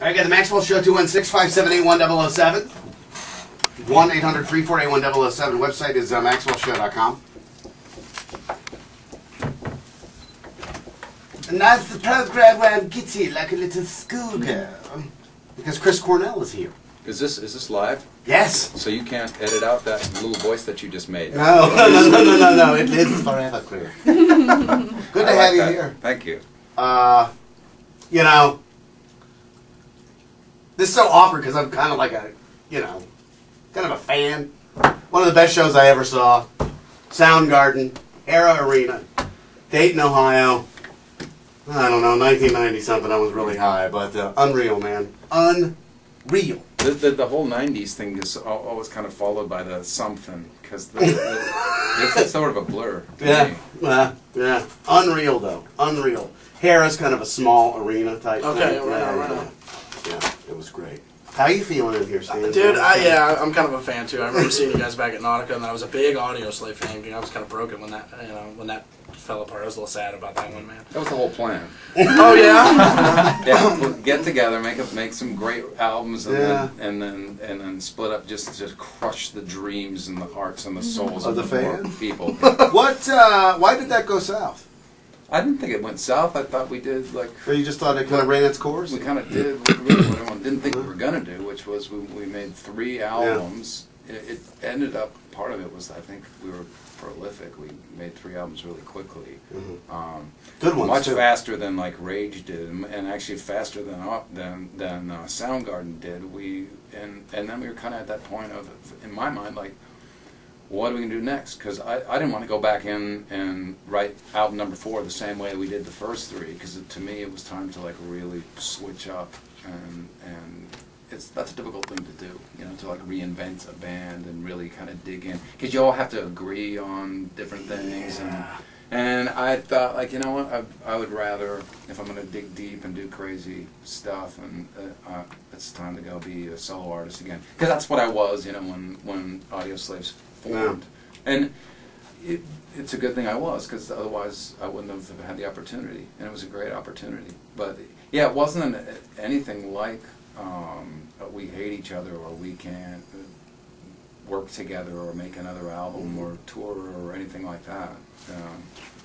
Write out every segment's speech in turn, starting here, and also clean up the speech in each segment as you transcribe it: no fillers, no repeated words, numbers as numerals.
All right, got the Maxwell Show, 216-578-1007. 1-800-348-1007. Website is maxwellshow.com. And that's the program where I'm giddy like a little schoolgirl. Because Chris Cornell is here. Is this live? Yes. So you can't edit out that little voice that you just made? No. It lives forever, Chris. Good to have you here. Thank you. You know, this is so awkward because I'm kind of like a, kind of a fan. One of the best shows I ever saw. Soundgarden, Era Arena, Dayton, Ohio. I don't know, 1990 something. I was really high, but unreal, man, unreal. The whole '90s thing is always kind of followed by the something because it's sort of a blur. To me. Yeah. Unreal though, unreal. Hera's kind of a small arena type thing. Okay, right on. Yeah, it was great. How you feeling in here, Stan? Dude, I'm kind of a fan too. I remember seeing you guys back at Nautica, and I was a big Audio Slave fan. I was kind of broken when that fell apart. I was a little sad about that one, man. That was the whole plan. Oh yeah. Yeah, we'll get together, make some great albums, and then split up, just crush the dreams and the hearts and the souls of the fans. People. Why did that go south? I didn't think it went south. I thought we did like. Or you just thought it kind of ran its course? We kind of did really what everyone didn't think we were gonna do, which was we made 3 albums. Yeah. It ended up, part of it was I think we were prolific. We made 3 albums really quickly. Good ones much too. Faster than like Rage did, and actually faster than Soundgarden did. And then we were kind of at that point of, in my mind, like, what are we going to do next? Because I didn't want to go back in and write album number 4 the same way we did the first 3, because to me it was time to like really switch up, and that's a difficult thing to do, to like reinvent a band and really kind of dig in, because you all have to agree on different things, and I thought, like, you know what, I would rather, if I'm going to dig deep and do crazy stuff, and it's time to go be a solo artist again, because that's what I was, when Audio Slaves formed. And it's a good thing I was, because otherwise I wouldn't have had the opportunity, and it was a great opportunity. But yeah, it wasn't anything like we hate each other, or we can't work together, or make another album, or tour, or anything like that.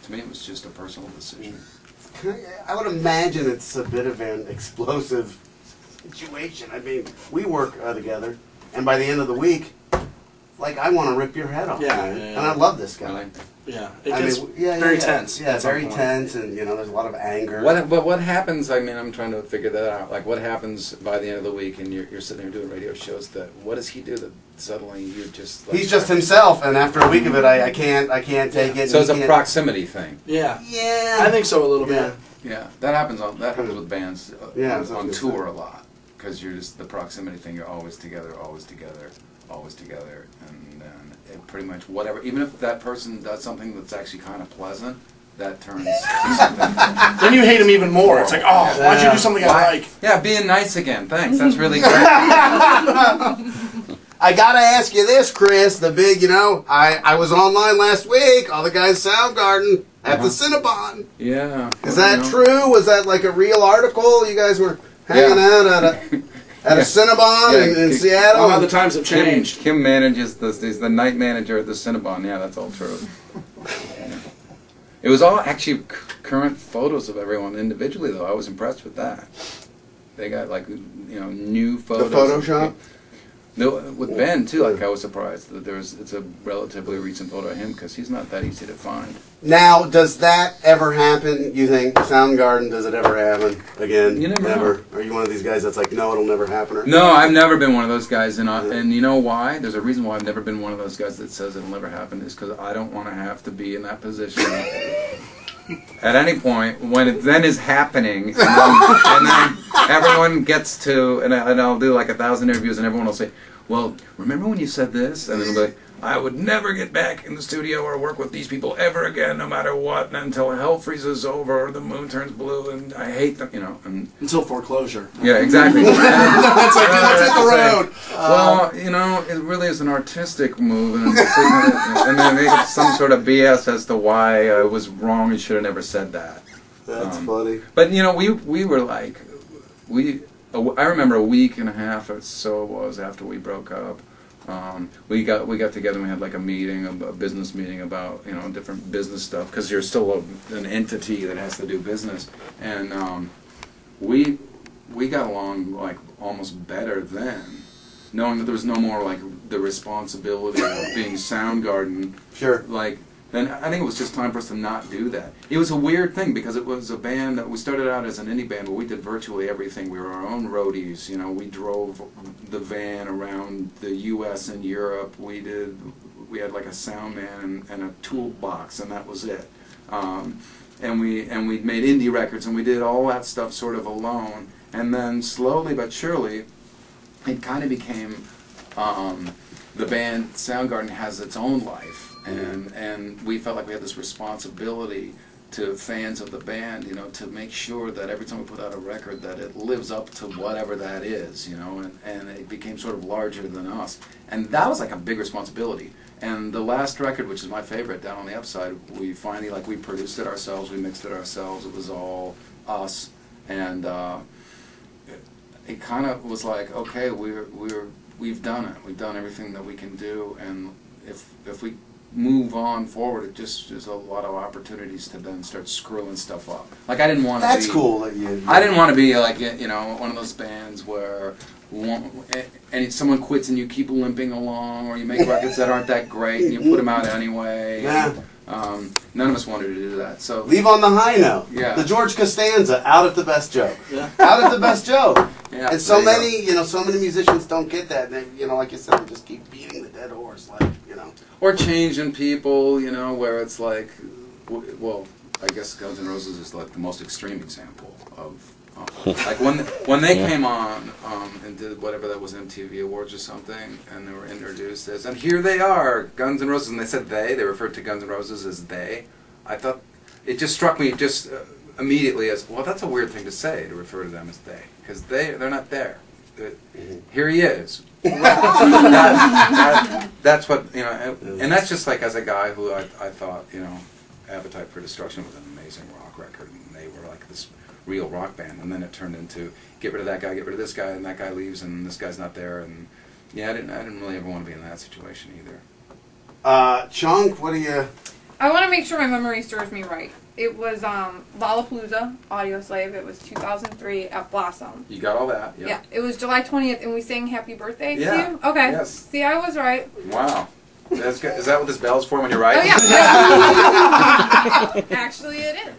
To me it was just a personal decision. I would imagine it's a bit of an explosive situation. I mean, we work together, and by the end of the week, like, I want to rip your head off. Yeah. And I love this guy. Really? Yeah, it gets very tense. Yeah, very tense, and there's a lot of anger. But what happens? I mean, I'm trying to figure that out. Like, what happens by the end of the week, and you're sitting there doing radio shows? What does he do that suddenly you're just? Like, he's just himself, and after a week of it, I can't take it. So it's a proximity thing. Yeah. Yeah. I think so a little bit. Yeah, that happens with bands on tour a lot, because you're just the proximity thing. You're always together, always together, always together, and then pretty much whatever. Even if that person does something that's actually kind of pleasant, that turns to something. Then you hate him even more. It's like, oh, why'd you do something I like? Yeah, being nice again. Thanks. That's really great. I gotta ask you this, Chris. The big, I was online last week. All the guys Soundgarden at the Cinnabon. Yeah. Is that true? Was that like a real article? You guys were hanging out at a Cinnabon in Seattle? Oh, how the times have changed. Kim manages he's the night manager at the Cinnabon. Yeah, that's all true. Yeah. It was all actually current photos of everyone individually, though. I was impressed with that. They got, like, new photos. The Photoshop? With Ben, too, like, I was surprised that it's a relatively recent photo of him, because he's not that easy to find. Now, does that ever happen, you think? Soundgarden, does it ever happen again? You never know. Are you one of these guys that's like, no, it'll never happen? Or no, I've never been one of those guys, and you know why? There's a reason why I've never been one of those guys that says it'll never happen, is because I don't want to have to be in that position at any point when it then is happening, and then everyone gets to, and I'll do like 1,000 interviews, and everyone will say, well, remember when you said this? And then it'll be like, I would never get back in the studio or work with these people ever again, no matter what, until hell freezes over or the moon turns blue, and I hate them, And until foreclosure. Yeah, exactly. That's hit the road. Well, it really is an artistic move, and then they have some sort of BS as to why I was wrong and should have never said that. That's funny. But we were like, I remember a week and a half or so it was after we broke up. We got together and we had like a meeting, a business meeting about different business stuff, because you're still an entity that has to do business, and we got along like almost better then, knowing that there was no more like the responsibility of being Soundgarden. Sure. Like, then I think it was just time for us to not do that. It was a weird thing because it was a band that we started out as an indie band, but we did virtually everything. We were our own roadies. We drove the van around the U.S. and Europe. We had like a sound man and a toolbox, and that was it. And we made indie records, and we did all that stuff sort of alone. And then slowly but surely, it kind of became the band Soundgarden has its own life. And we felt like we had this responsibility to fans of the band, to make sure that every time we put out a record that it lives up to whatever that is, and it became sort of larger than us. And that was like a big responsibility. And the last record, which is my favorite, Down on the Upside, we finally, we produced it ourselves, we mixed it ourselves, it was all us, and it kind of was like, okay, we've done it, we've done everything that we can do, and if we move on forward, it just is a lot of opportunities to then start screwing stuff up. Like, I didn't want to That's be... cool that you... I didn't want to be like, one of those bands where someone quits and you keep limping along, or you make records that aren't that great and you put them out anyway. Yeah. None of us wanted to do that. So leave on the high note. Yeah. The George Costanza, out at the best joke. Yeah. Out at the best joke. Yeah, and so many, so many musicians don't get that. And they, like you said, they just keep beating the dead horse, Or changing people, where it's like, well, I guess Guns N' Roses is like the most extreme example of, like when they came on and did whatever that was, MTV Awards or something, and they were introduced as, and here they are, Guns N' Roses, and they said they referred to Guns N' Roses as they. I thought, it just struck me immediately as, well, that's a weird thing to say, to refer to them as they, because they're not there. Here he is. That's what, and that's just like, as a guy who I thought, Appetite for Destruction was an amazing rock record, and they were like this real rock band, and then it turned into get rid of that guy, get rid of this guy, and that guy leaves, and this guy's not there, and yeah, I didn't really ever want to be in that situation either. Chunk, what do you... I want to make sure my memory serves me right. It was Lollapalooza, Audioslave. It was 2003 at Blossom. You got all that? Yep. Yeah. It was July 20th, and we sang Happy Birthday to Yeah. you? Okay. Yes. See, I was right. Wow. Is that what this bell's for when you're right? Oh, yeah. Actually, it is.